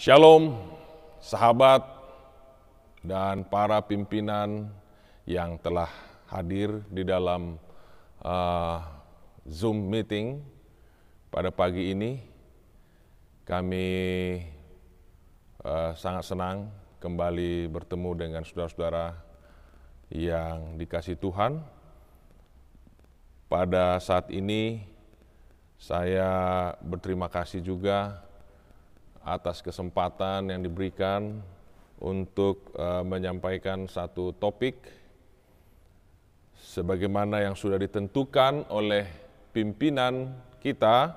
Shalom, sahabat dan para pimpinan yang telah hadir di dalam Zoom meeting pada pagi ini. Kami sangat senang kembali bertemu dengan saudara-saudara yang dikasihi Tuhan. Pada saat ini saya berterima kasih juga atas kesempatan yang diberikan untuk menyampaikan satu topik sebagaimana yang sudah ditentukan oleh pimpinan kita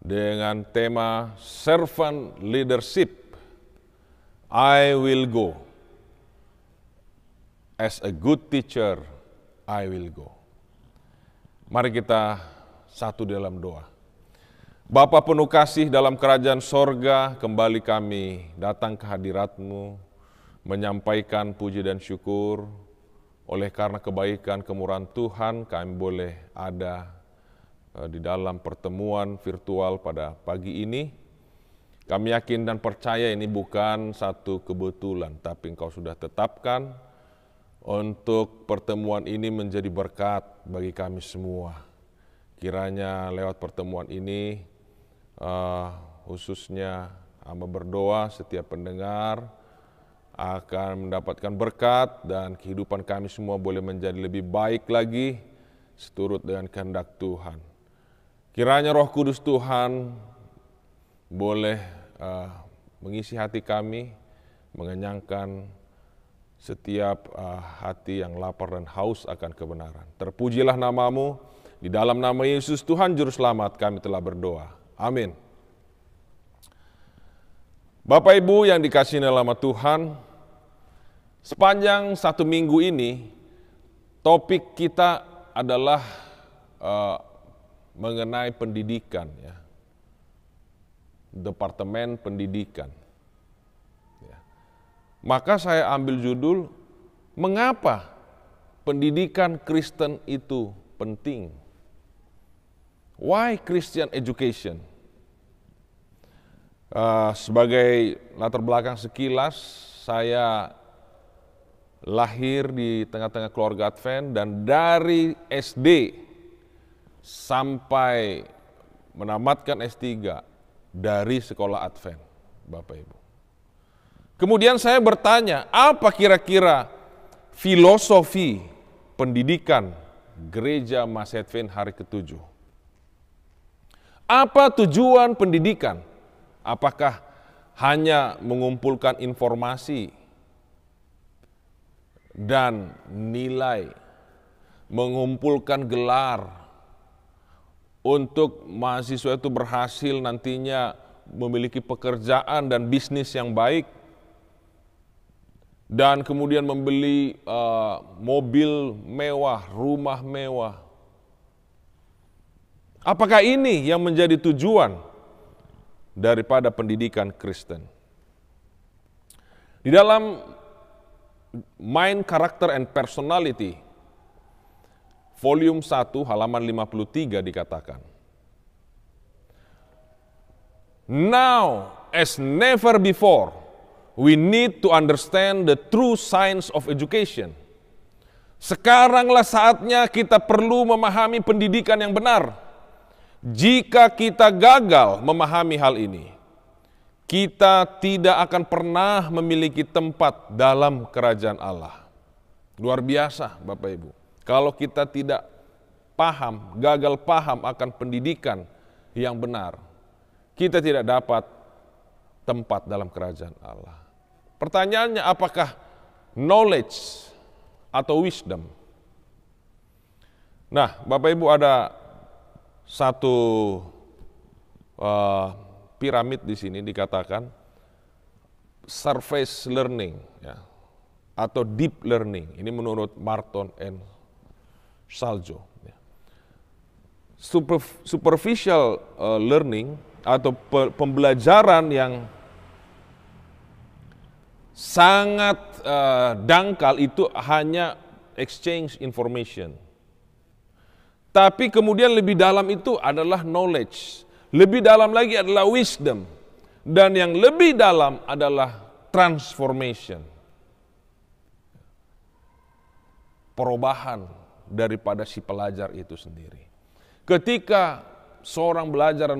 dengan tema Servant Leadership. I will go. As a good teacher, I will go. Mari kita satu dalam doa. Bapa penuh kasih dalam kerajaan sorga, kembali kami datang ke hadirat-Mu, menyampaikan puji dan syukur. Oleh karena kebaikan kemurahan Tuhan, kami boleh ada di dalam pertemuan virtual pada pagi ini. Kami yakin dan percaya ini bukan satu kebetulan, tapi Engkau sudah tetapkan untuk pertemuan ini menjadi berkat bagi kami semua. Kiranya lewat pertemuan ini, khususnya hamba berdoa setiap pendengar akan mendapatkan berkat dan kehidupan kami semua boleh menjadi lebih baik lagi seturut dengan kehendak Tuhan. Kiranya Roh Kudus Tuhan boleh mengisi hati kami, mengenyangkan setiap hati yang lapar dan haus akan kebenaran. Terpujilah nama-Mu, di dalam nama Yesus Tuhan Juru Selamat kami telah berdoa. Amin. Bapak Ibu yang dikasihi nama Tuhan, sepanjang satu minggu ini topik kita adalah mengenai pendidikan, ya. Departemen Pendidikan. Ya. Maka saya ambil judul, mengapa pendidikan Kristen itu penting? Why Christian Education? Sebagai latar belakang sekilas, saya lahir di tengah-tengah keluarga Advent dan dari SD sampai menamatkan S3 dari sekolah Advent, Bapak Ibu. Kemudian saya bertanya, apa kira-kira filosofi pendidikan Gereja Masih Advent hari ke-7? Apa tujuan pendidikan? Apakah hanya mengumpulkan informasi dan nilai, mengumpulkan gelar untuk mahasiswa itu berhasil nantinya memiliki pekerjaan dan bisnis yang baik, dan kemudian membeli mobil mewah, rumah mewah? Apakah ini yang menjadi tujuan daripada pendidikan Kristen? Di dalam Mind, Character, and Personality, volume 1, halaman 53 dikatakan, "Now, as never before, we need to understand the true science of education." Sekaranglah saatnya kita perlu memahami pendidikan yang benar. Jika kita gagal memahami hal ini, kita tidak akan pernah memiliki tempat dalam kerajaan Allah. Luar biasa, Bapak Ibu. Kalau kita tidak paham, gagal paham akan pendidikan yang benar, kita tidak dapat tempat dalam kerajaan Allah. Pertanyaannya, apakah knowledge atau wisdom? Nah, Bapak Ibu, ada satu piramid di sini dikatakan surface learning, ya, atau deep learning. Ini menurut Marton and Saljo. Ya. Superficial learning atau pembelajaran yang sangat dangkal itu hanya exchange information. Tapi kemudian lebih dalam itu adalah knowledge. Lebih dalam lagi adalah wisdom. Dan yang lebih dalam adalah transformation. Perubahan daripada si pelajar itu sendiri. Ketika seorang belajar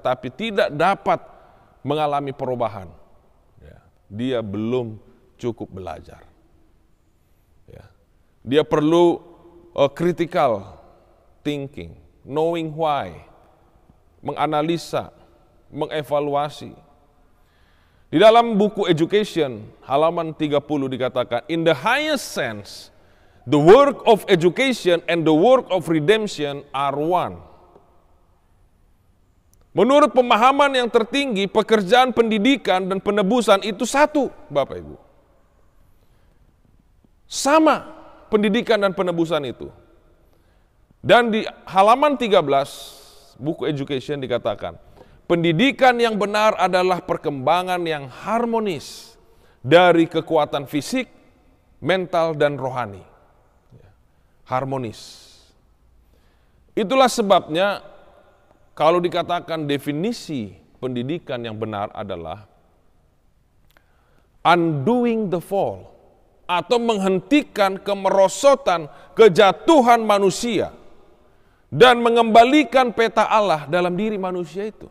tapi tidak dapat mengalami perubahan, dia belum cukup belajar. Dia perlu critical thinking, knowing why, menganalisa, mengevaluasi. Di dalam buku Education, halaman 30 dikatakan, in the highest sense, the work of education and the work of redemption are one. Menurut pemahaman yang tertinggi, pekerjaan pendidikan dan penebusan itu satu, Bapak Ibu. Sama pendidikan dan penebusan itu. Dan di halaman 13, buku Education dikatakan, pendidikan yang benar adalah perkembangan yang harmonis dari kekuatan fisik, mental, dan rohani. Harmonis. Itulah sebabnya kalau dikatakan definisi pendidikan yang benar adalah undoing the fall, atau menghentikan kemerosotan, kejatuhan manusia, dan mengembalikan peta Allah dalam diri manusia itu.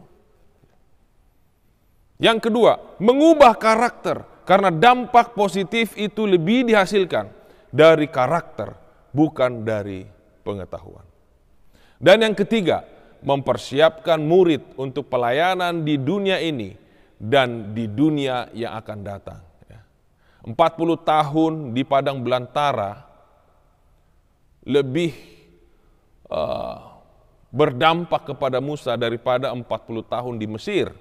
Yang kedua, mengubah karakter, karena dampak positif itu lebih dihasilkan dari karakter, bukan dari pengetahuan. Dan yang ketiga, mempersiapkan murid untuk pelayanan di dunia ini dan di dunia yang akan datang. 40 tahun di padang belantara lebih berdampak kepada Musa daripada 40 tahun di Mesir.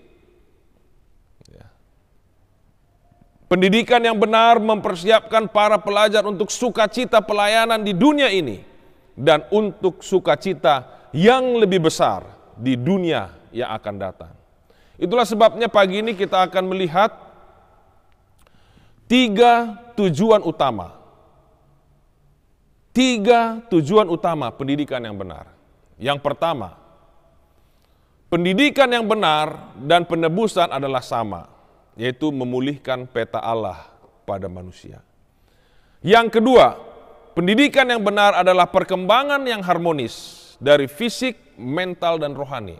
Pendidikan yang benar mempersiapkan para pelajar untuk sukacita pelayanan di dunia ini dan untuk sukacita yang lebih besar di dunia yang akan datang. Itulah sebabnya pagi ini kita akan melihat 3 tujuan utama. 3 tujuan utama pendidikan yang benar. Yang pertama, pendidikan yang benar dan penebusan adalah sama, yaitu memulihkan peta Allah pada manusia. Yang kedua, pendidikan yang benar adalah perkembangan yang harmonis dari fisik, mental, dan rohani.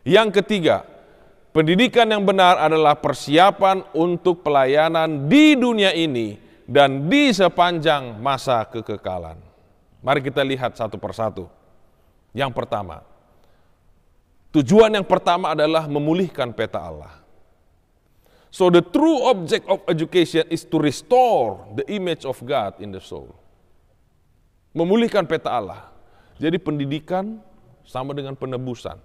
Yang ketiga, pendidikan yang benar adalah persiapan untuk pelayanan di dunia ini dan di sepanjang masa kekekalan. Mari kita lihat satu persatu. Yang pertama, tujuan yang pertama adalah memulihkan peta Allah. So the true object of education is to restore the image of God in the soul. Memulihkan peta Allah. Jadi pendidikan sama dengan penebusan.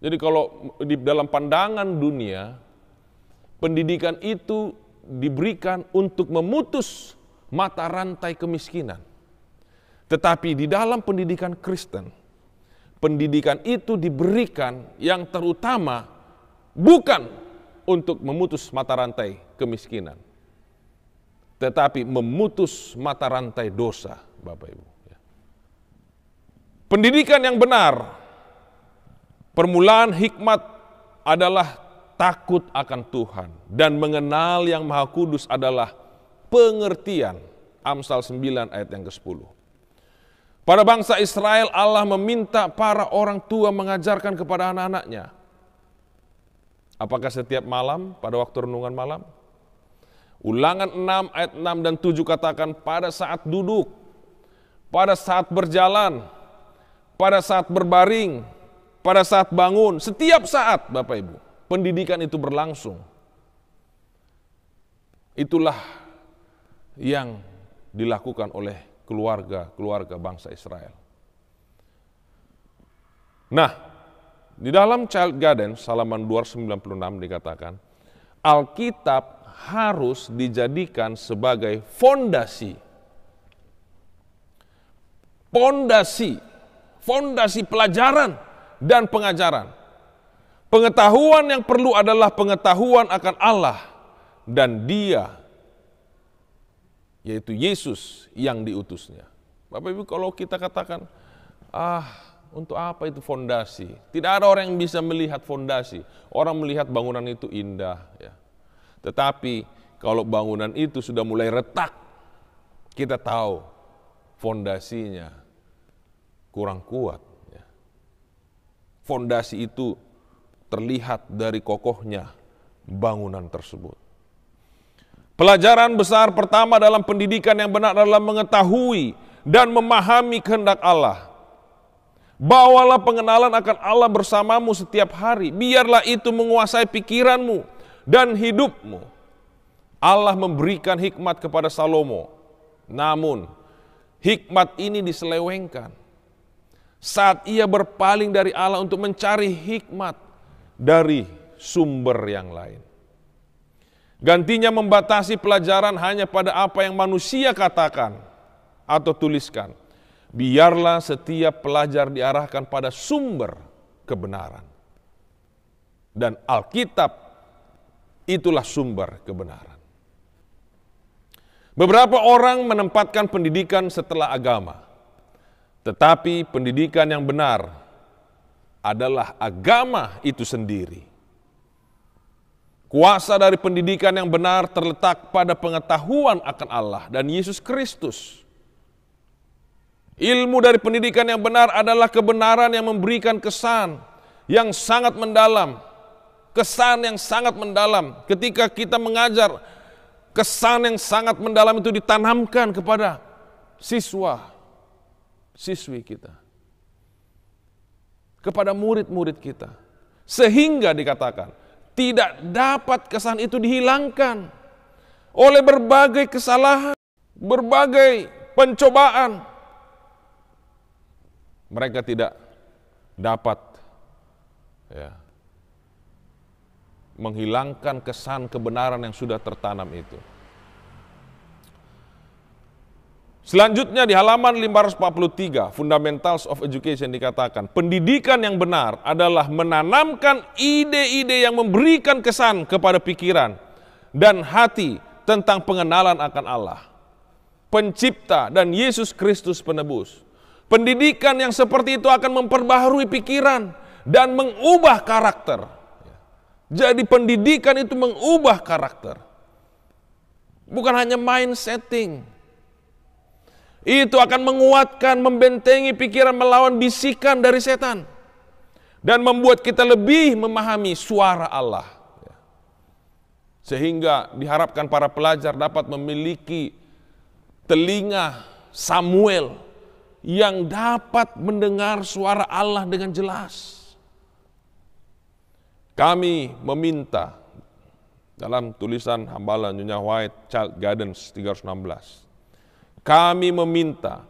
Jadi kalau di dalam pandangan dunia, pendidikan itu diberikan untuk memutus mata rantai kemiskinan. Tetapi di dalam pendidikan Kristen, pendidikan itu diberikan yang terutama bukan untuk memutus mata rantai kemiskinan, tetapi memutus mata rantai dosa, Bapak Ibu. Pendidikan yang benar, permulaan hikmat adalah takut akan Tuhan dan mengenal Yang Maha Kudus adalah pengertian. Amsal 9 ayat yang ke-10. Pada bangsa Israel, Allah meminta para orang tua mengajarkan kepada anak-anaknya. Apakah setiap malam pada waktu renungan malam? Ulangan 6 ayat 6 dan 7 katakan pada saat duduk, pada saat berjalan, pada saat berbaring, pada saat bangun, setiap saat Bapak Ibu, pendidikan itu berlangsung. Itulah yang dilakukan oleh keluarga bangsa Israel. Nah, di dalam Child Guidance halaman 296 dikatakan, Alkitab harus dijadikan sebagai fondasi pelajaran dan pengajaran. Pengetahuan yang perlu adalah pengetahuan akan Allah dan Dia, yaitu Yesus yang diutusnya. Bapak Ibu, kalau kita katakan, Untuk apa itu fondasi? Tidak ada orang yang bisa melihat fondasi. Orang melihat bangunan itu indah, ya. Tetapi kalau bangunan itu sudah mulai retak, kita tahu fondasinya kurang kuat. Ya. Fondasi itu terlihat dari kokohnya bangunan tersebut. Pelajaran besar pertama dalam pendidikan yang benar adalah mengetahui dan memahami kehendak Allah. Bawalah pengenalan akan Allah bersamamu setiap hari. Biarlah itu menguasai pikiranmu dan hidupmu. Allah memberikan hikmat kepada Salomo. Namun, hikmat ini diselewengkan saat ia berpaling dari Allah untuk mencari hikmat dari sumber yang lain. Gantinya membatasi pelajaran hanya pada apa yang manusia katakan atau tuliskan. Biarlah setiap pelajar diarahkan pada sumber kebenaran. Dan Alkitab itulah sumber kebenaran. Beberapa orang menempatkan pendidikan setelah agama. Tetapi pendidikan yang benar adalah agama itu sendiri. Kuasa dari pendidikan yang benar terletak pada pengetahuan akan Allah dan Yesus Kristus. Ilmu dari pendidikan yang benar adalah kebenaran yang memberikan kesan yang sangat mendalam. Kesan yang sangat mendalam. Ketika kita mengajar, kesan yang sangat mendalam itu ditanamkan kepada siswi kita. Kepada murid-murid kita. Sehingga dikatakan, tidak dapat kesan itu dihilangkan oleh berbagai kesalahan, berbagai pencobaan. Mereka tidak dapat menghilangkan kesan kebenaran yang sudah tertanam itu. Selanjutnya di halaman 543, Fundamentals of Education dikatakan, pendidikan yang benar adalah menanamkan ide-ide yang memberikan kesan kepada pikiran dan hati tentang pengenalan akan Allah, Pencipta dan Yesus Kristus penebus. Pendidikan yang seperti itu akan memperbaharui pikiran dan mengubah karakter. Jadi pendidikan itu mengubah karakter. Bukan hanya mind setting. Itu akan menguatkan, membentengi pikiran melawan bisikan dari setan. Dan membuat kita lebih memahami suara Allah. Sehingga diharapkan para pelajar dapat memiliki telinga Samuel yang dapat mendengar suara Allah dengan jelas. Kami meminta dalam tulisan Hambala Nyonya White Child Guidance 316. Kami meminta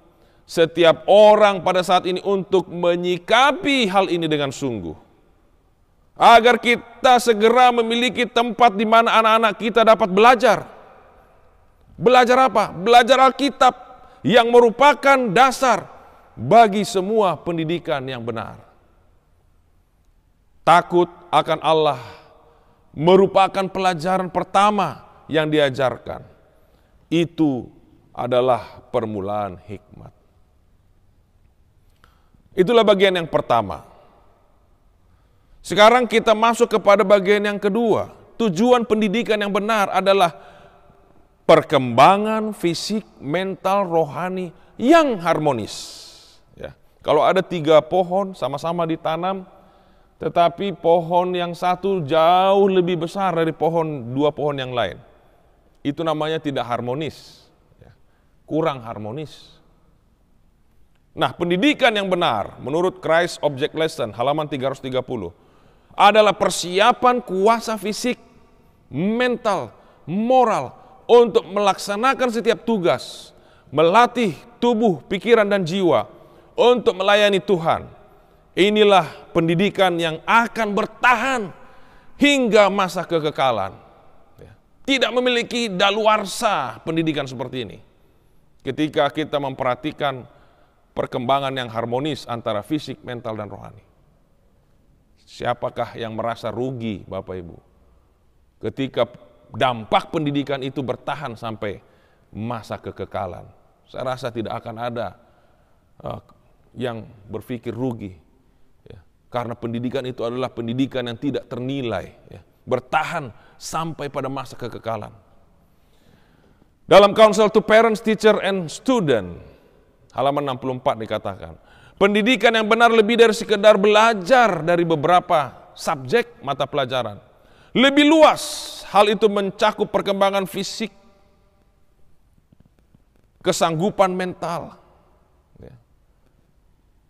setiap orang pada saat ini untuk menyikapi hal ini dengan sungguh. Agar kita segera memiliki tempat di mana anak-anak kita dapat belajar. Belajar apa? Belajar Alkitab yang merupakan dasar bagi semua pendidikan yang benar. Takut akan Allah merupakan pelajaran pertama yang diajarkan. Itu adalah permulaan hikmat. Itulah bagian yang pertama. Sekarang kita masuk kepada bagian yang kedua. Tujuan pendidikan yang benar adalah perkembangan fisik, mental, rohani yang harmonis. Ya. Kalau ada 3 pohon sama-sama ditanam, tetapi pohon yang satu jauh lebih besar dari 2 pohon yang lain, itu namanya tidak harmonis, ya. Kurang harmonis. Nah, pendidikan yang benar menurut Christ Object Lesson halaman 330 adalah persiapan kuasa fisik, mental, moral untuk melaksanakan setiap tugas, melatih tubuh, pikiran, dan jiwa untuk melayani Tuhan. Inilah pendidikan yang akan bertahan hingga masa kekekalan. Tidak memiliki daluarsa pendidikan seperti ini. Ketika kita memperhatikan perkembangan yang harmonis antara fisik, mental, dan rohani. Siapakah yang merasa rugi, Bapak Ibu? Ketika dampak pendidikan itu bertahan sampai masa kekekalan. Saya rasa tidak akan ada yang berpikir rugi. Ya. Karena pendidikan itu adalah pendidikan yang tidak ternilai, ya. Bertahan sampai pada masa kekekalan. Dalam Counsel to Parents, Teacher, and Student, halaman 64 dikatakan, pendidikan yang benar lebih dari sekedar belajar dari beberapa subjek mata pelajaran. Lebih luas, hal itu mencakup perkembangan fisik, kesanggupan mental,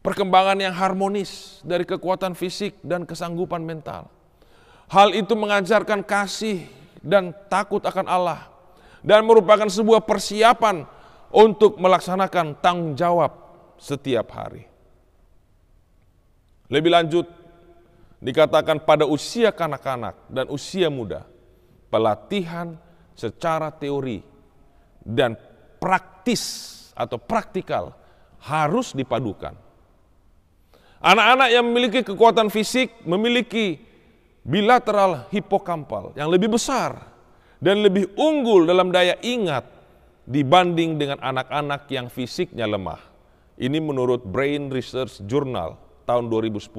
perkembangan yang harmonis dari kekuatan fisik dan kesanggupan mental. Hal itu mengajarkan kasih dan takut akan Allah dan merupakan sebuah persiapan untuk melaksanakan tanggung jawab setiap hari. Lebih lanjut, dikatakan pada usia kanak-kanak dan usia muda, pelatihan secara teori dan praktis atau praktikal harus dipadukan. Anak-anak yang memiliki kekuatan fisik memiliki bilateral hipokampal yang lebih besar dan lebih unggul dalam daya ingat dibanding dengan anak-anak yang fisiknya lemah. Ini menurut Brain Research Journal tahun 2010.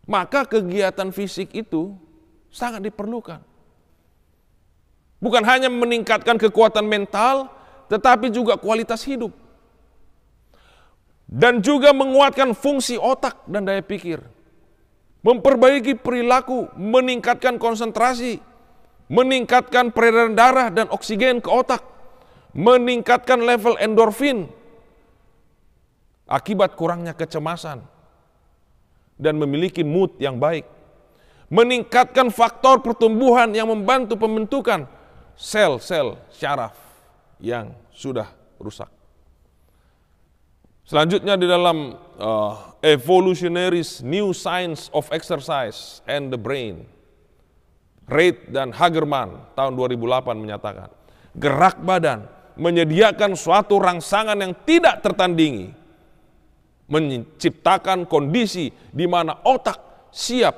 Maka kegiatan fisik itu sangat diperlukan. Bukan hanya meningkatkan kekuatan mental, tetapi juga kualitas hidup. Dan juga menguatkan fungsi otak dan daya pikir. Memperbaiki perilaku, meningkatkan konsentrasi, meningkatkan peredaran darah dan oksigen ke otak, meningkatkan level endorfin akibat kurangnya kecemasan, dan memiliki mood yang baik, meningkatkan faktor pertumbuhan yang membantu pembentukan sel-sel syaraf yang sudah rusak. Selanjutnya di dalam Evolutionary's New Science of Exercise and the Brain, Reid dan Hagerman tahun 2008 menyatakan, gerak badan menyediakan suatu rangsangan yang tidak tertandingi, menciptakan kondisi di mana otak siap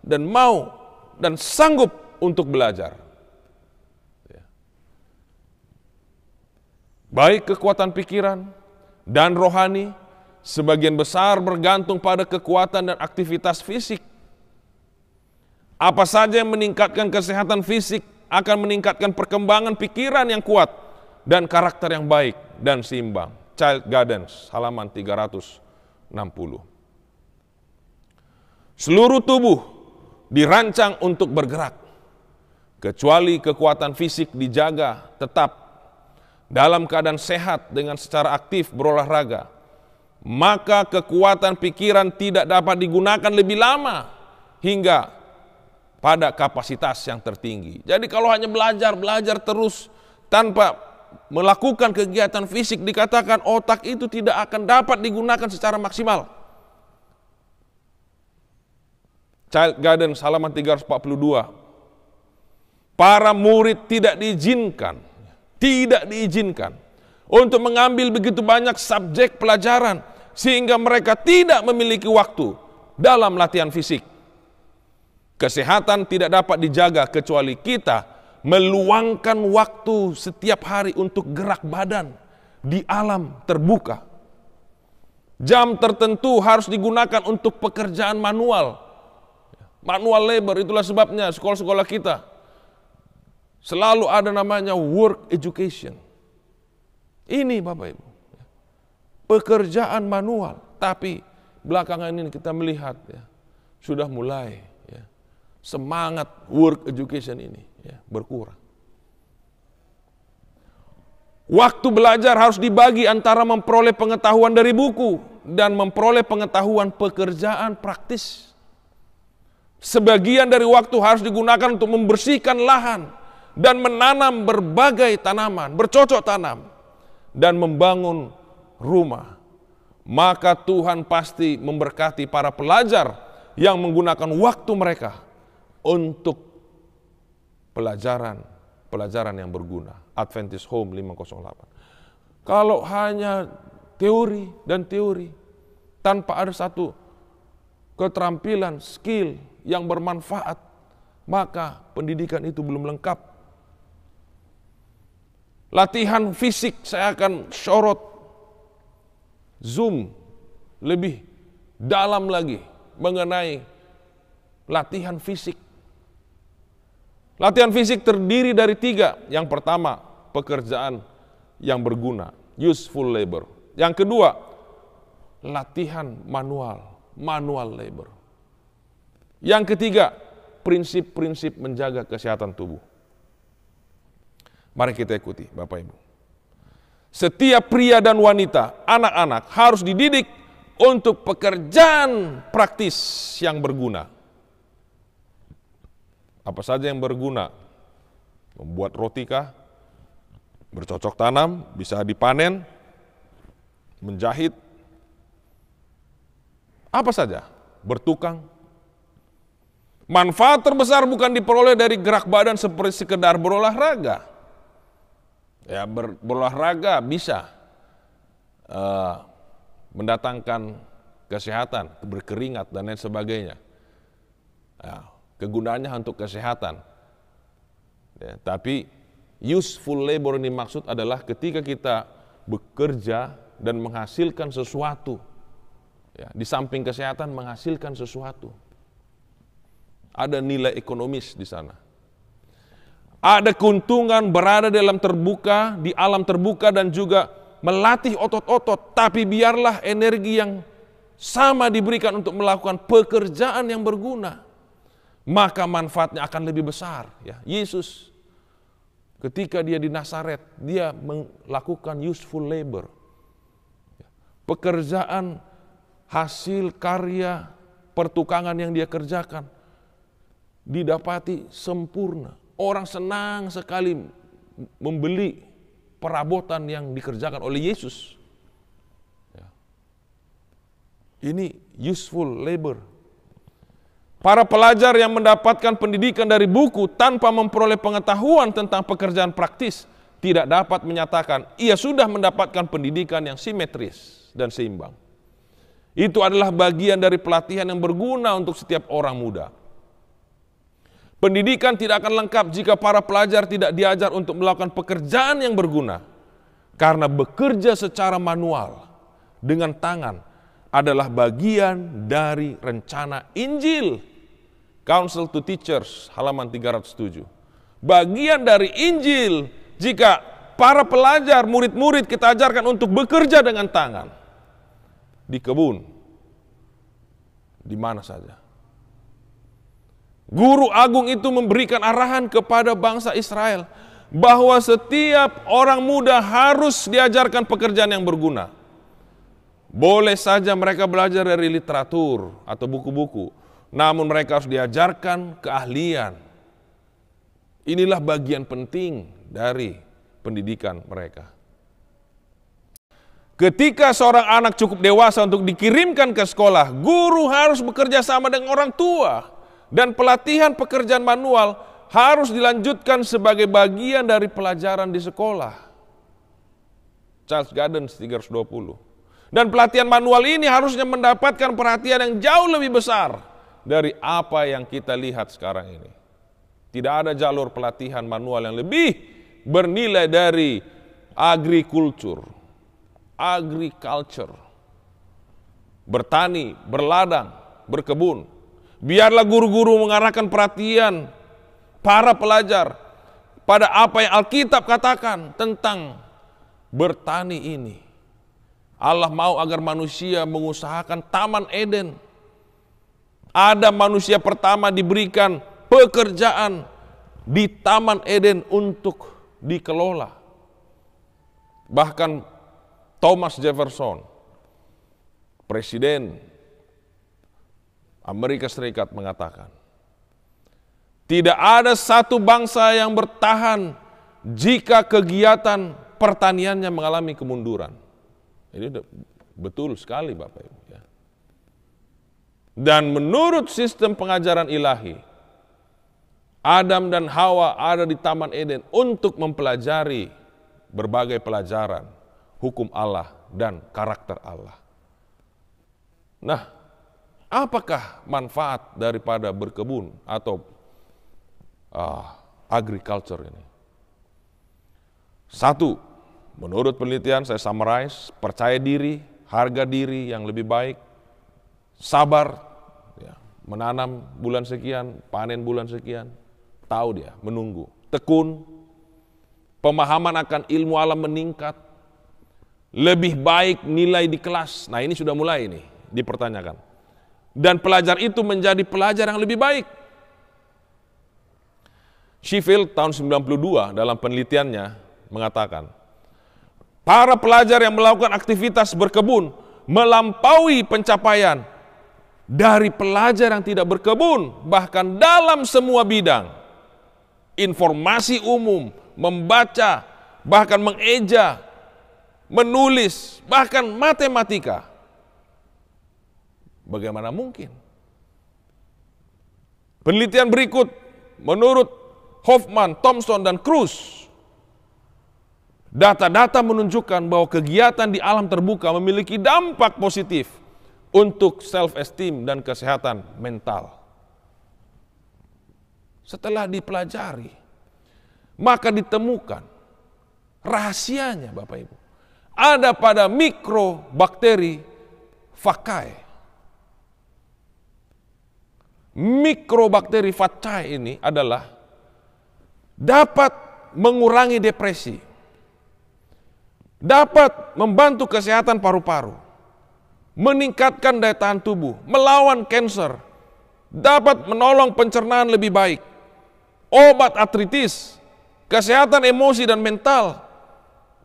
dan mau dan sanggup untuk belajar. Baik kekuatan pikiran dan rohani, sebagian besar bergantung pada kekuatan dan aktivitas fisik. Apa saja yang meningkatkan kesehatan fisik akan meningkatkan perkembangan pikiran yang kuat dan karakter yang baik dan seimbang. Child Guidance, halaman 360. Seluruh tubuh dirancang untuk bergerak, kecuali kekuatan fisik dijaga tetap dalam keadaan sehat dengan secara aktif berolahraga, maka kekuatan pikiran tidak dapat digunakan lebih lama hingga pada kapasitas yang tertinggi. Jadi kalau hanya belajar terus tanpa melakukan kegiatan fisik, dikatakan otak itu tidak akan dapat digunakan secara maksimal. Child Guidance halaman 342. Para murid tidak diizinkan untuk mengambil begitu banyak subjek pelajaran sehingga mereka tidak memiliki waktu dalam latihan fisik. Kesehatan tidak dapat dijaga kecuali kita meluangkan waktu setiap hari untuk gerak badan di alam terbuka. Jam tertentu harus digunakan untuk pekerjaan manual labor. Itulah sebabnya sekolah-sekolah kita selalu ada namanya work education. Ini Bapak Ibu, pekerjaan manual. Tapi belakangan ini kita melihat sudah mulai semangat work education ini berkurang. Waktu belajar harus dibagi antara memperoleh pengetahuan dari buku dan memperoleh pengetahuan pekerjaan praktis. Sebagian dari waktu harus digunakan untuk membersihkan lahan dan menanam berbagai tanaman, bercocok tanam, dan membangun rumah. Maka Tuhan pasti memberkati para pelajar yang menggunakan waktu mereka untuk pelajaran yang berguna. Adventist Home 508. Kalau hanya teori dan teori tanpa ada satu keterampilan, skill yang bermanfaat, maka pendidikan itu belum lengkap. Latihan fisik saya akan sorot zoom lebih dalam lagi mengenai latihan fisik. Latihan fisik terdiri dari 3. Yang pertama, pekerjaan yang berguna, useful labor. Yang kedua, latihan manual labor. Yang ketiga, prinsip-prinsip menjaga kesehatan tubuh. Mari kita ikuti, Bapak Ibu. Setiap pria dan wanita, anak-anak harus dididik untuk pekerjaan praktis yang berguna. Apa saja yang berguna? Membuat roti kah? Bercocok tanam, bisa dipanen, menjahit, apa saja, bertukang. Manfaat terbesar bukan diperoleh dari gerak badan seperti sekedar berolahraga. Ya, berolahraga bisa mendatangkan kesehatan, berkeringat dan lain sebagainya. Ya, kegunaannya untuk kesehatan. Ya, tapi useful labor ini maksud adalah ketika kita bekerja dan menghasilkan sesuatu. Ya, di samping kesehatan menghasilkan sesuatu. Ada nilai ekonomis di sana. Ada keuntungan berada dalam terbuka, di alam terbuka dan juga melatih otot-otot. Tapi biarlah energi yang sama diberikan untuk melakukan pekerjaan yang berguna. Maka manfaatnya akan lebih besar. Ya, Yesus ketika dia di Nazaret, dia melakukan useful labor. Pekerjaan, hasil karya, pertukangan yang dia kerjakan didapati sempurna. Orang senang sekali membeli perabotan yang dikerjakan oleh Yesus. Ini useful labor. Para pelajar yang mendapatkan pendidikan dari buku tanpa memperoleh pengetahuan tentang pekerjaan praktis tidak dapat menyatakan ia sudah mendapatkan pendidikan yang simetris dan seimbang. Itu adalah bagian dari pelatihan yang berguna untuk setiap orang muda. Pendidikan tidak akan lengkap jika para pelajar tidak diajar untuk melakukan pekerjaan yang berguna. Karena bekerja secara manual dengan tangan adalah bagian dari rencana Injil. Counsel to Teachers, halaman 307. Bagian dari Injil jika para pelajar, murid-murid kita ajarkan untuk bekerja dengan tangan. Di kebun, di mana saja. Guru agung itu memberikan arahan kepada bangsa Israel bahwa setiap orang muda harus diajarkan pekerjaan yang berguna. Boleh saja mereka belajar dari literatur atau buku-buku, namun mereka harus diajarkan keahlian. Inilah bagian penting dari pendidikan mereka. Ketika seorang anak cukup dewasa untuk dikirimkan ke sekolah, guru harus bekerja sama dengan orang tua. Dan pelatihan pekerjaan manual harus dilanjutkan sebagai bagian dari pelajaran di sekolah. Charles Gaddens 320. Dan pelatihan manual ini harusnya mendapatkan perhatian yang jauh lebih besar dari apa yang kita lihat sekarang ini. Tidak ada jalur pelatihan manual yang lebih bernilai dari agriculture, bertani, berladang, berkebun. Biarlah guru-guru mengarahkan perhatian para pelajar pada apa yang Alkitab katakan tentang bertani ini. Allah mau agar manusia mengusahakan Taman Eden. Adam manusia pertama diberikan pekerjaan di Taman Eden untuk dikelola. Bahkan Thomas Jefferson, Presiden Amerika Serikat mengatakan, tidak ada satu bangsa yang bertahan jika kegiatan pertaniannya mengalami kemunduran. Ini betul sekali Bapak Ibu. Ya. Dan menurut sistem pengajaran ilahi, Adam dan Hawa ada di Taman Eden untuk mempelajari berbagai pelajaran, hukum Allah dan karakter Allah. Nah, apakah manfaat daripada berkebun atau agriculture ini? Satu, menurut penelitian saya summarize, percaya diri, harga diri yang lebih baik, sabar, ya, menanam bulan sekian, panen bulan sekian, tahu dia, menunggu, tekun, pemahaman akan ilmu alam meningkat, lebih baik nilai di kelas. Nah, ini sudah mulai nih dipertanyakan. Dan pelajar itu menjadi pelajar yang lebih baik. Sheffield tahun 92 dalam penelitiannya mengatakan, para pelajar yang melakukan aktivitas berkebun melampaui pencapaian dari pelajar yang tidak berkebun, bahkan dalam semua bidang. Informasi umum, membaca, bahkan mengeja, menulis, bahkan matematika. Bagaimana mungkin? Penelitian berikut menurut Hoffman, Thompson, dan Cruz, data-data menunjukkan bahwa kegiatan di alam terbuka memiliki dampak positif untuk self-esteem dan kesehatan mental. Setelah dipelajari, maka ditemukan rahasianya, Bapak Ibu, ada pada mikrobakteri Vaccae. Mikrobakteri Vaccae ini adalah dapat mengurangi depresi, dapat membantu kesehatan paru-paru, meningkatkan daya tahan tubuh, melawan kanker, dapat menolong pencernaan lebih baik, obat artritis, kesehatan emosi dan mental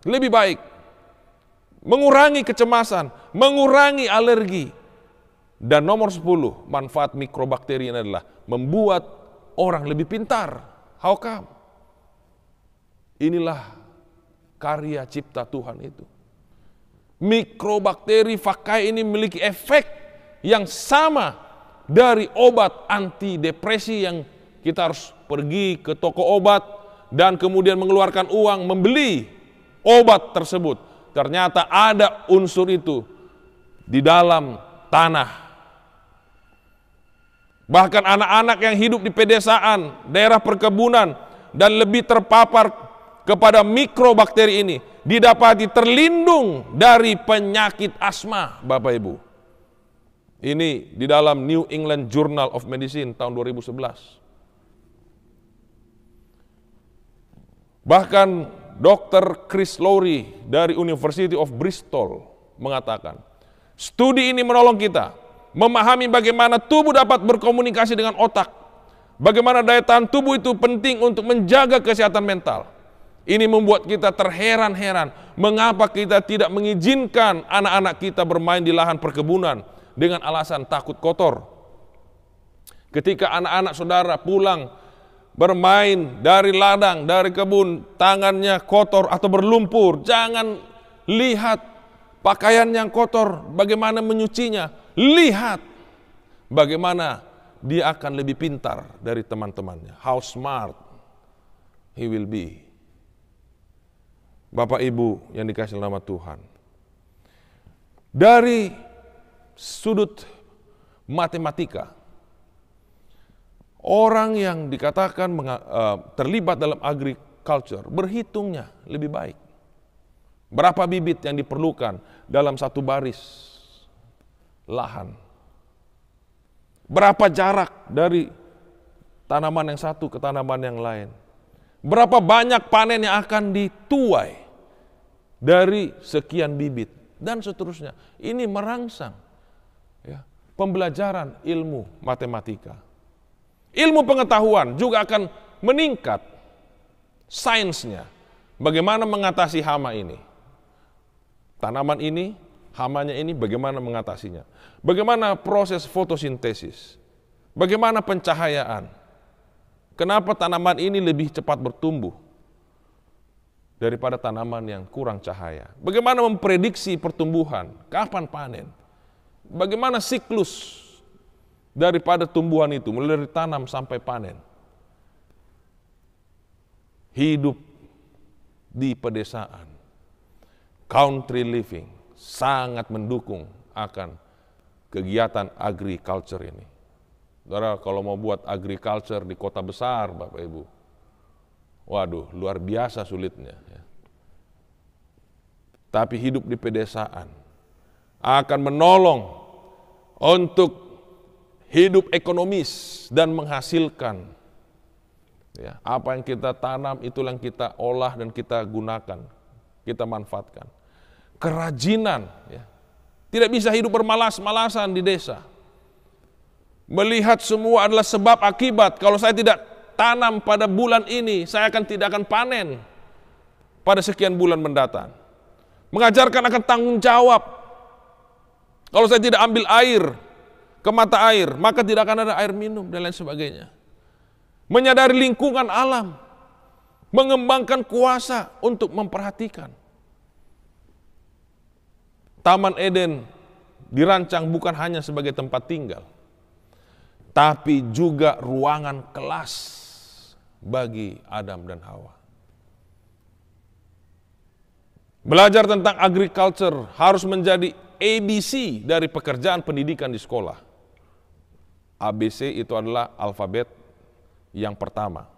lebih baik, mengurangi kecemasan, mengurangi alergi. Dan nomor 10, manfaat mikrobakteri ini adalah membuat orang lebih pintar. How come? Inilah karya cipta Tuhan itu. Mikrobakteri Vaccae ini memiliki efek yang sama dari obat antidepresi yang kita harus pergi ke toko obat dan kemudian mengeluarkan uang membeli obat tersebut. Ternyata ada unsur itu di dalam tanah. Bahkan anak-anak yang hidup di pedesaan, daerah perkebunan, dan lebih terpapar kepada mikrobakteri ini, didapati terlindung dari penyakit asma, Bapak Ibu. Ini di dalam New England Journal of Medicine tahun 2011. Bahkan Dr. Chris Lowry dari University of Bristol mengatakan, studi ini menolong kita memahami bagaimana tubuh dapat berkomunikasi dengan otak, bagaimana daya tahan tubuh itu penting untuk menjaga kesehatan mental. Ini membuat kita terheran-heran mengapa kita tidak mengizinkan anak-anak kita bermain di lahan perkebunan dengan alasan takut kotor. Ketika anak-anak saudara pulang bermain dari ladang, dari kebun, tangannya kotor atau berlumpur, jangan lihat pakaian yang kotor, bagaimana menyucinya. Lihat bagaimana dia akan lebih pintar dari teman-temannya. How smart he will be. Bapak Ibu yang dikasihi nama Tuhan. Dari sudut matematika, orang yang dikatakan terlibat dalam agriculture berhitungnya lebih baik. Berapa bibit yang diperlukan dalam satu baris lahan? Berapa jarak dari tanaman yang satu ke tanaman yang lain? Berapa banyak panen yang akan dituai dari sekian bibit? Dan seterusnya. Ini merangsang ya, pembelajaran ilmu matematika. Ilmu pengetahuan juga akan meningkat sainsnya. Bagaimana mengatasi hama ini? Tanaman ini, hamanya ini bagaimana mengatasinya? Bagaimana proses fotosintesis? Bagaimana pencahayaan? Kenapa tanaman ini lebih cepat bertumbuh daripada tanaman yang kurang cahaya? Bagaimana memprediksi pertumbuhan? Kapan panen? Bagaimana siklus daripada tumbuhan itu mulai dari tanam sampai panen? Hidup di pedesaan, country living, sangat mendukung akan kegiatan agriculture ini. Saudara, kalau mau buat agriculture di kota besar, Bapak Ibu, waduh, luar biasa sulitnya. Ya. Tapi hidup di pedesaan akan menolong untuk hidup ekonomis dan menghasilkan. Ya, apa yang kita tanam itulah yang kita olah dan kita gunakan, kita manfaatkan. Kerajinan, ya. Tidak bisa hidup bermalas-malasan di desa. Melihat semua adalah sebab akibat. Kalau saya tidak tanam pada bulan ini, saya tidak akan panen pada sekian bulan mendatang. Mengajarkan akan tanggung jawab. Kalau saya tidak ambil air ke mata air, maka tidak akan ada air minum dan lain sebagainya. Menyadari lingkungan alam, mengembangkan kuasa untuk memperhatikan. Taman Eden dirancang bukan hanya sebagai tempat tinggal, tapi juga ruangan kelas bagi Adam dan Hawa. Belajar tentang agriculture harus menjadi ABC dari pekerjaan pendidikan di sekolah. ABC itu adalah alfabet yang pertama.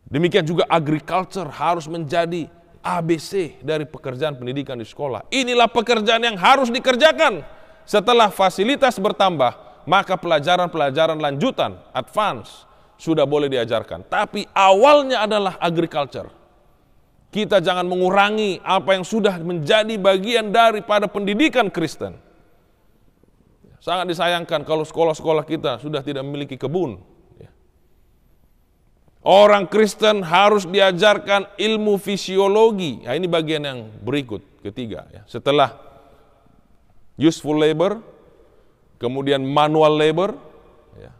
Demikian juga agriculture harus menjadi ABC dari pekerjaan pendidikan di sekolah. Inilah pekerjaan yang harus dikerjakan. Setelah fasilitas bertambah, maka pelajaran-pelajaran lanjutan, advance, sudah boleh diajarkan. Tapi awalnya adalah agriculture. Kita jangan mengurangi apa yang sudah menjadi bagian daripada pendidikan Kristen. Sangat disayangkan kalau sekolah-sekolah kita sudah tidak memiliki kebun. Orang Kristen harus diajarkan ilmu fisiologi. Nah, ini bagian yang berikut, ketiga. Ya. Setelah useful labor, kemudian manual labor. Ya.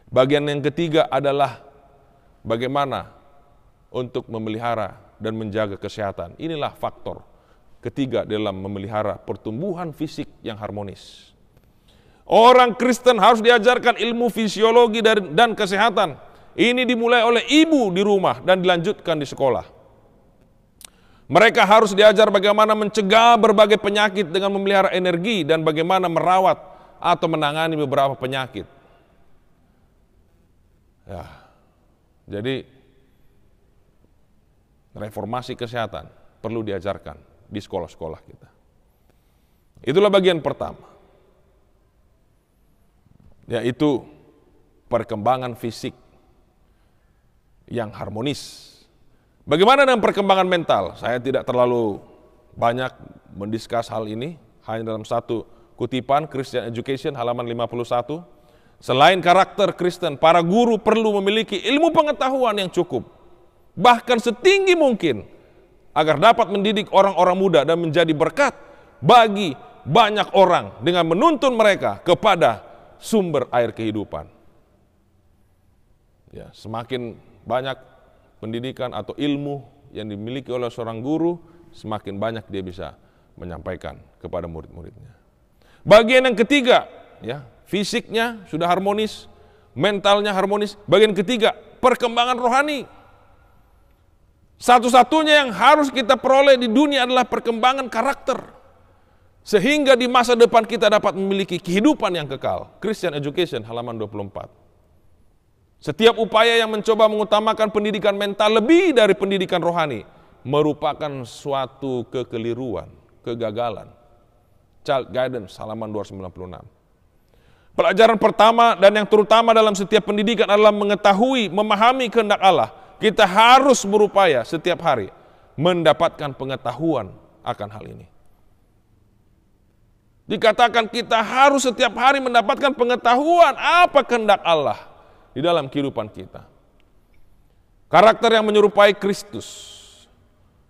Bagian yang ketiga adalah bagaimana untuk memelihara dan menjaga kesehatan. Inilah faktor ketiga dalam memelihara pertumbuhan fisik yang harmonis. Orang Kristen harus diajarkan ilmu fisiologi dan kesehatan. Ini dimulai oleh ibu di rumah dan dilanjutkan di sekolah. Mereka harus diajar bagaimana mencegah berbagai penyakit dengan memelihara energi dan bagaimana merawat atau menangani beberapa penyakit. Ya, jadi reformasi kesehatan perlu diajarkan di sekolah-sekolah kita. Itulah bagian pertama, yaitu perkembangan fisik yang harmonis. Bagaimana dengan perkembangan mental? Saya tidak terlalu banyak mendiskus hal ini, hanya dalam satu kutipan Christian Education halaman 51. Selain karakter Kristen, para guru perlu memiliki ilmu pengetahuan yang cukup, bahkan setinggi mungkin, agar dapat mendidik orang-orang muda dan menjadi berkat bagi banyak orang dengan menuntun mereka kepada sumber air kehidupan. Ya, semakin banyak pendidikan atau ilmu yang dimiliki oleh seorang guru, semakin banyak dia bisa menyampaikan kepada murid-muridnya. Bagian yang ketiga, ya, fisiknya sudah harmonis, mentalnya harmonis. Bagian ketiga, perkembangan rohani. Satu-satunya yang harus kita peroleh di dunia adalah perkembangan karakter. Sehingga di masa depan kita dapat memiliki kehidupan yang kekal. Christian Education halaman 24. Setiap upaya yang mencoba mengutamakan pendidikan mental lebih dari pendidikan rohani merupakan suatu kekeliruan, kegagalan. Child Guidance halaman 296. Pelajaran pertama dan yang terutama dalam setiap pendidikan adalah mengetahui, memahami kehendak Allah. Kita harus berupaya setiap hari mendapatkan pengetahuan akan hal ini. Dikatakan kita harus setiap hari mendapatkan pengetahuan apa kehendak Allah di dalam kehidupan kita. Karakter yang menyerupai Kristus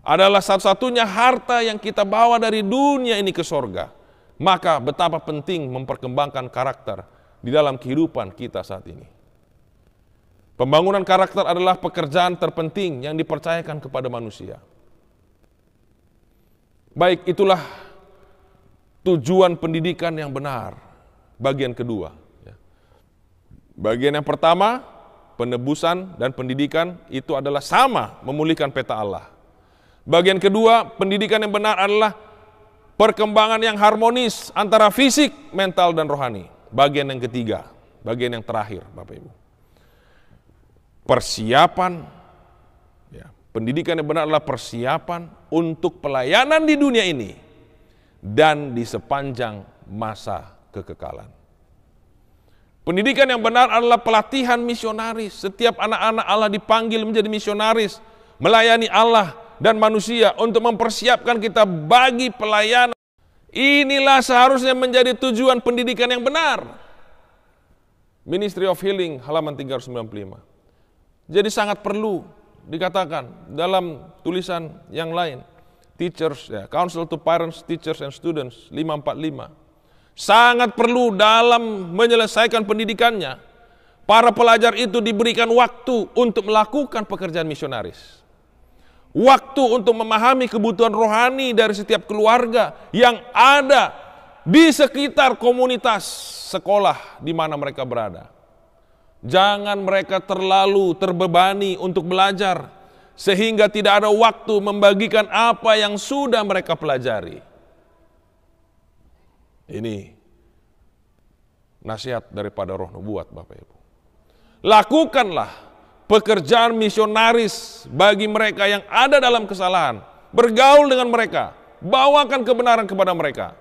adalah satu-satunya harta yang kita bawa dari dunia ini ke sorga. Maka betapa penting memperkembangkan karakter di dalam kehidupan kita saat ini. Pembangunan karakter adalah pekerjaan terpenting yang dipercayakan kepada manusia. Baik, itulah tujuan pendidikan yang benar. Bagian kedua. Bagian yang pertama, penebusan dan pendidikan itu adalah sama memulihkan peta Allah. Bagian kedua, pendidikan yang benar adalah perkembangan yang harmonis antara fisik, mental, dan rohani. Bagian yang ketiga, bagian yang terakhir, Bapak Ibu. Persiapan, ya, pendidikan yang benar adalah persiapan untuk pelayanan di dunia ini. dan di sepanjang masa kekekalan. Pendidikan yang benar adalah pelatihan misionaris. Setiap anak-anak Allah dipanggil menjadi misionaris, melayani Allah dan manusia untuk mempersiapkan kita bagi pelayanan. Inilah seharusnya menjadi tujuan pendidikan yang benar. Ministry of Healing halaman 395. Jadi sangat perlu dikatakan dalam tulisan yang lain. Teachers, Counsel to Parents, Teachers and Students 545. Sangat perlu dalam menyelesaikan pendidikannya, para pelajar itu diberikan waktu untuk melakukan pekerjaan misionaris. Waktu untuk memahami kebutuhan rohani dari setiap keluarga yang ada di sekitar komunitas sekolah di mana mereka berada. Jangan mereka terlalu terbebani untuk belajar sehingga tidak ada waktu membagikan apa yang sudah mereka pelajari. Ini nasihat daripada Roh Nubuat, Bapak Ibu. Lakukanlah pekerjaan misionaris bagi mereka yang ada dalam kesalahan. Bergaul dengan mereka, bawakan kebenaran kepada mereka.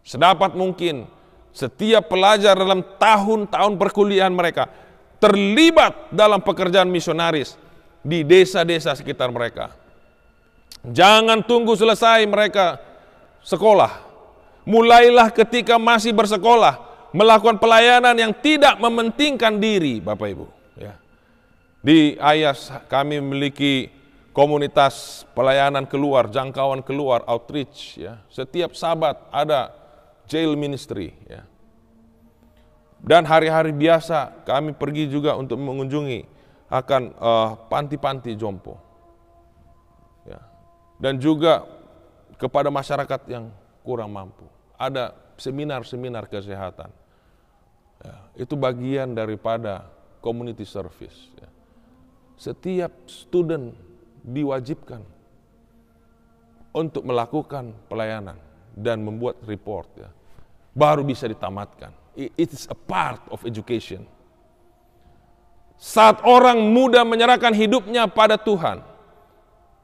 Sedapat mungkin setiap pelajar dalam tahun-tahun perkuliahan mereka terlibat dalam pekerjaan misionaris di desa-desa sekitar mereka. Jangan tunggu selesai mereka sekolah. Mulailah ketika masih bersekolah melakukan pelayanan yang tidak mementingkan diri, Bapak Ibu. Di Ayas kami memiliki komunitas pelayanan keluar, jangkauan keluar, outreach. Setiap Sabat ada jail ministry. Dan hari-hari biasa kami pergi juga untuk mengunjungi akan panti-panti jompo. Dan juga kepada masyarakat yang kurang mampu. Ada seminar-seminar kesehatan. Itu bagian daripada community service. Setiap student diwajibkan untuk melakukan pelayanan dan membuat report. Baru bisa ditamatkan. It is a part of education. Saat orang muda menyerahkan hidupnya pada Tuhan,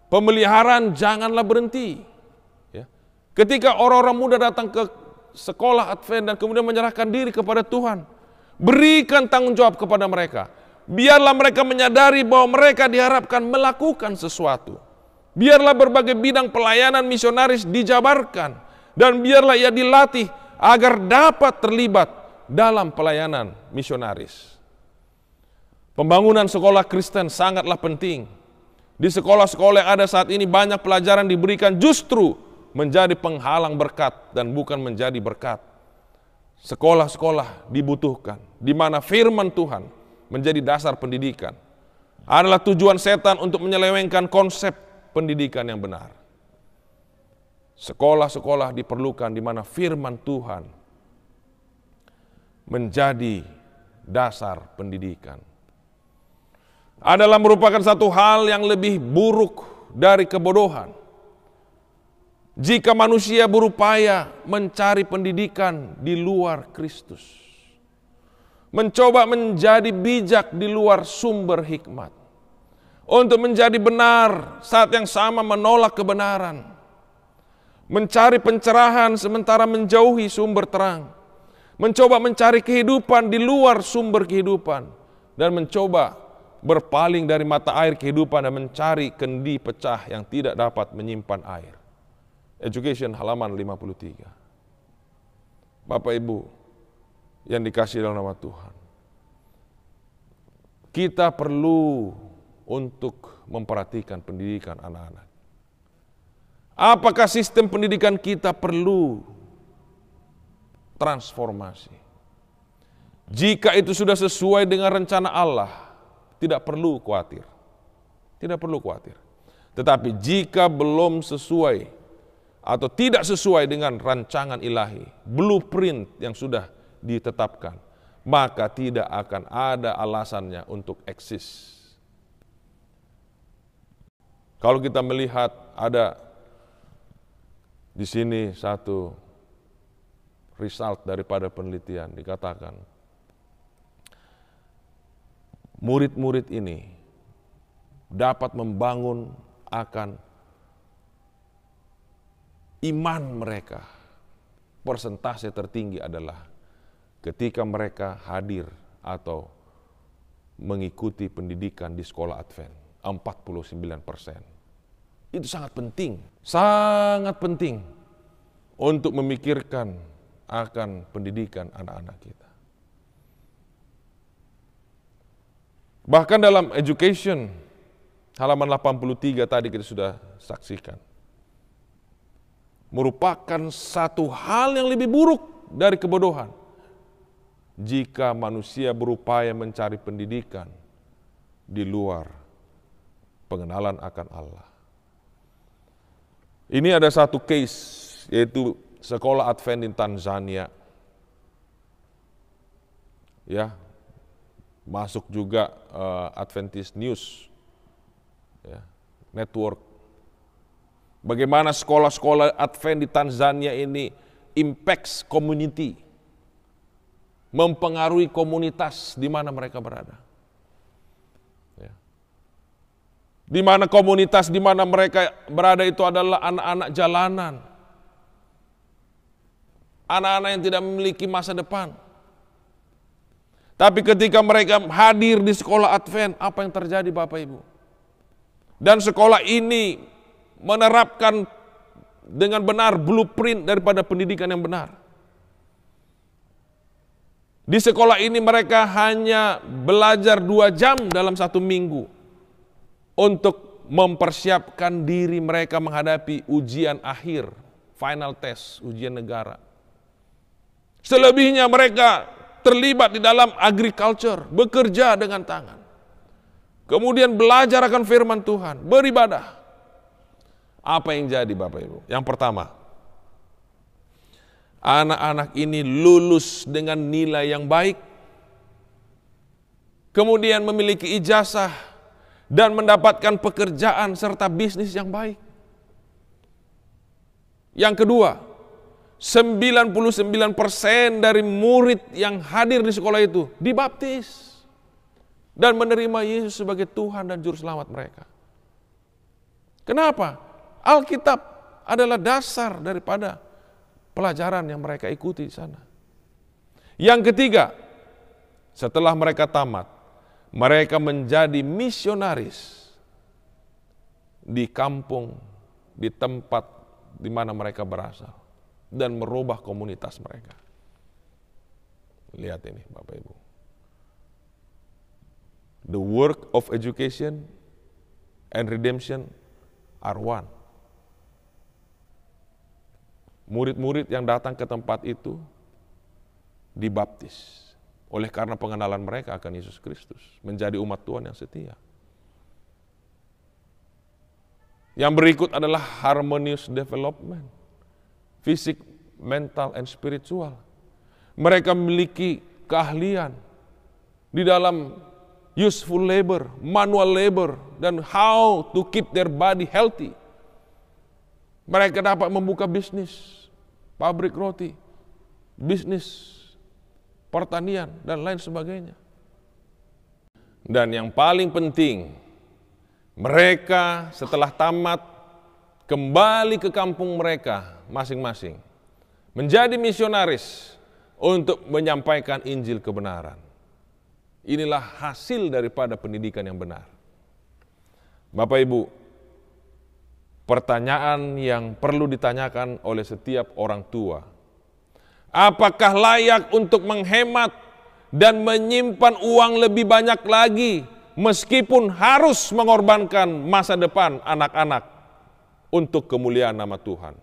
pemeliharaan janganlah berhenti. Ketika orang-orang muda datang ke sekolah Advent dan kemudian menyerahkan diri kepada Tuhan, berikan tanggung jawab kepada mereka. Biarlah mereka menyadari bahwa mereka diharapkan melakukan sesuatu. Biarlah berbagai bidang pelayanan misionaris dijabarkan. Dan biarlah ia dilatih agar dapat terlibat dalam pelayanan misionaris. Pembangunan sekolah Kristen sangatlah penting. Di sekolah-sekolah yang ada saat ini banyak pelajaran diberikan justru menjadi penghalang berkat dan bukan menjadi berkat. Sekolah-sekolah dibutuhkan, di mana firman Tuhan menjadi dasar pendidikan. Adalah tujuan setan untuk menyelewengkan konsep pendidikan yang benar. Sekolah-sekolah diperlukan di mana firman Tuhan menjadi dasar pendidikan. Adalah merupakan satu hal yang lebih buruk dari kebodohan. Jika manusia berupaya mencari pendidikan di luar Kristus, mencoba menjadi bijak di luar sumber hikmat, untuk menjadi benar saat yang sama menolak kebenaran, mencari pencerahan sementara menjauhi sumber terang, mencoba mencari kehidupan di luar sumber kehidupan, dan mencoba berpaling dari mata air kehidupan dan mencari kendi pecah yang tidak dapat menyimpan air. Education halaman 53. Bapak Ibu yang dikasihi dalam nama Tuhan, kita perlu untuk memperhatikan pendidikan anak-anak. Apakah sistem pendidikan kita perlu transformasi? Jika itu sudah sesuai dengan rencana Allah, tidak perlu khawatir. Tidak perlu khawatir. Tetapi jika belum sesuai atau tidak sesuai dengan rancangan ilahi, blueprint yang sudah ditetapkan, maka tidak akan ada alasannya untuk eksis. Kalau kita melihat ada di sini satu result daripada penelitian, dikatakan murid-murid ini dapat membangun akan iman mereka, persentase tertinggi adalah ketika mereka hadir atau mengikuti pendidikan di sekolah Advent, 49%. Itu sangat penting untuk memikirkan akan pendidikan anak-anak kita. Bahkan dalam education, halaman 83 tadi kita sudah saksikan, merupakan satu hal yang lebih buruk dari kebodohan jika manusia berupaya mencari pendidikan di luar pengenalan akan Allah. Ini ada satu case, yaitu sekolah Advent di Tanzania. Ya, masuk juga Adventist News, ya, Network. Bagaimana sekolah-sekolah Advent di Tanzania ini impacts community, mempengaruhi komunitas di mana mereka berada. Ya. Di mana komunitas di mana mereka berada itu adalah anak-anak jalanan, anak-anak yang tidak memiliki masa depan. Tapi ketika mereka hadir di sekolah Advent, apa yang terjadi Bapak Ibu? Dan sekolah ini menerapkan dengan benar blueprint daripada pendidikan yang benar. Di sekolah ini mereka hanya belajar 2 jam dalam 1 minggu untuk mempersiapkan diri mereka menghadapi ujian akhir, final test, ujian negara. Selebihnya mereka terlibat di dalam agriculture, bekerja dengan tangan. Kemudian belajar akan firman Tuhan, beribadah. Apa yang jadi Bapak Ibu? Yang pertama, anak-anak ini lulus dengan nilai yang baik, kemudian memiliki ijazah dan mendapatkan pekerjaan serta bisnis yang baik. Yang kedua, 99% dari murid yang hadir di sekolah itu dibaptis dan menerima Yesus sebagai Tuhan dan Juru Selamat mereka. Kenapa? Alkitab adalah dasar daripada pelajaran yang mereka ikuti di sana. Yang ketiga, setelah mereka tamat, mereka menjadi misionaris di kampung, di tempat di mana mereka berasal, dan merubah komunitas mereka. Lihat ini Bapak Ibu. The work of education and redemption are one. Murid-murid yang datang ke tempat itu dibaptis oleh karena pengenalan mereka akan Yesus Kristus, menjadi umat Tuhan yang setia. Yang berikut adalah harmonious development, fisik, mental, and spiritual. Mereka memiliki keahlian di dalam useful labor, manual labor, dan how to keep their body healthy. Mereka dapat membuka bisnis, pabrik roti, bisnis pertanian, dan lain sebagainya. Dan yang paling penting, mereka setelah tamat kembali ke kampung mereka masing-masing, menjadi misionaris untuk menyampaikan Injil kebenaran. Inilah hasil daripada pendidikan yang benar. Bapak Ibu, pertanyaan yang perlu ditanyakan oleh setiap orang tua, apakah layak untuk menghemat dan menyimpan uang lebih banyak lagi meskipun harus mengorbankan masa depan anak-anak untuk kemuliaan nama Tuhan?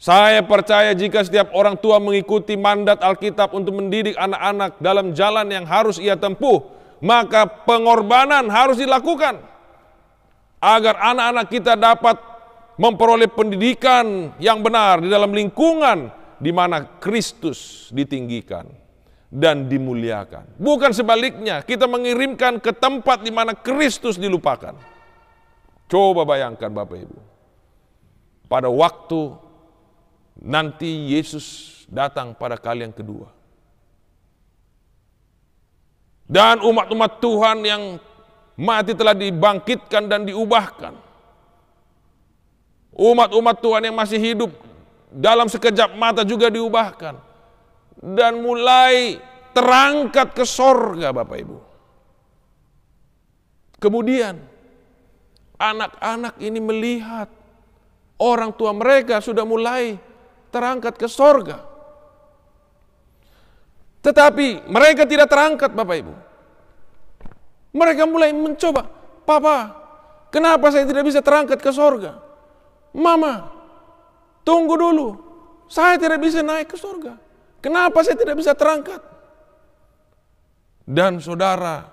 Saya percaya jika setiap orang tua mengikuti mandat Alkitab untuk mendidik anak-anak dalam jalan yang harus ia tempuh, maka pengorbanan harus dilakukan agar anak-anak kita dapat memperoleh pendidikan yang benar di dalam lingkungan di mana Kristus ditinggikan dan dimuliakan. Bukan sebaliknya, kita mengirimkan ke tempat di mana Kristus dilupakan. Coba bayangkan Bapak Ibu, pada waktu nanti Yesus datang pada kali yang kedua, dan umat-umat Tuhan yang mati telah dibangkitkan dan diubahkan. Umat-umat Tuhan yang masih hidup dalam sekejap mata juga diubahkan. Dan mulai terangkat ke sorga, Bapak Ibu. Kemudian anak-anak ini melihat orang tua mereka sudah mulai terangkat ke sorga. Tetapi mereka tidak terangkat, Bapak Ibu. Mereka mulai mencoba, Papa, kenapa saya tidak bisa terangkat ke sorga? Mama, tunggu dulu, saya tidak bisa naik ke sorga. Kenapa saya tidak bisa terangkat? Dan saudara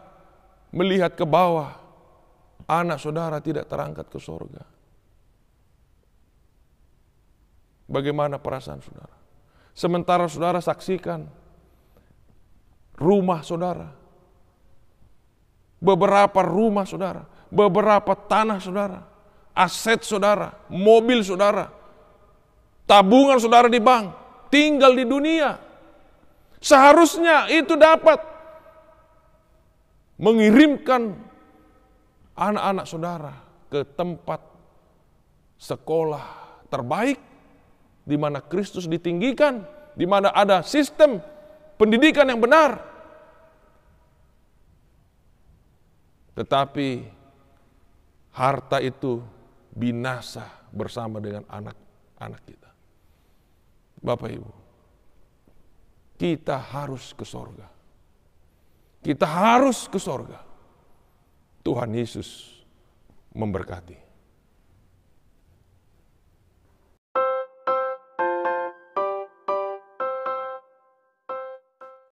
melihat ke bawah, anak saudara tidak terangkat ke sorga. Bagaimana perasaan saudara? Sementara saudara saksikan rumah saudara, beberapa rumah saudara, beberapa tanah saudara, aset saudara, mobil saudara, tabungan saudara di bank, tinggal di dunia. Seharusnya itu dapat mengirimkan anak-anak saudara ke tempat sekolah terbaik, di mana Kristus ditinggikan, di mana ada sistem pendidikan yang benar. Tetapi harta itu binasa bersama dengan anak-anak kita. Bapak Ibu, kita harus ke sorga. Kita harus ke sorga. Tuhan Yesus memberkati.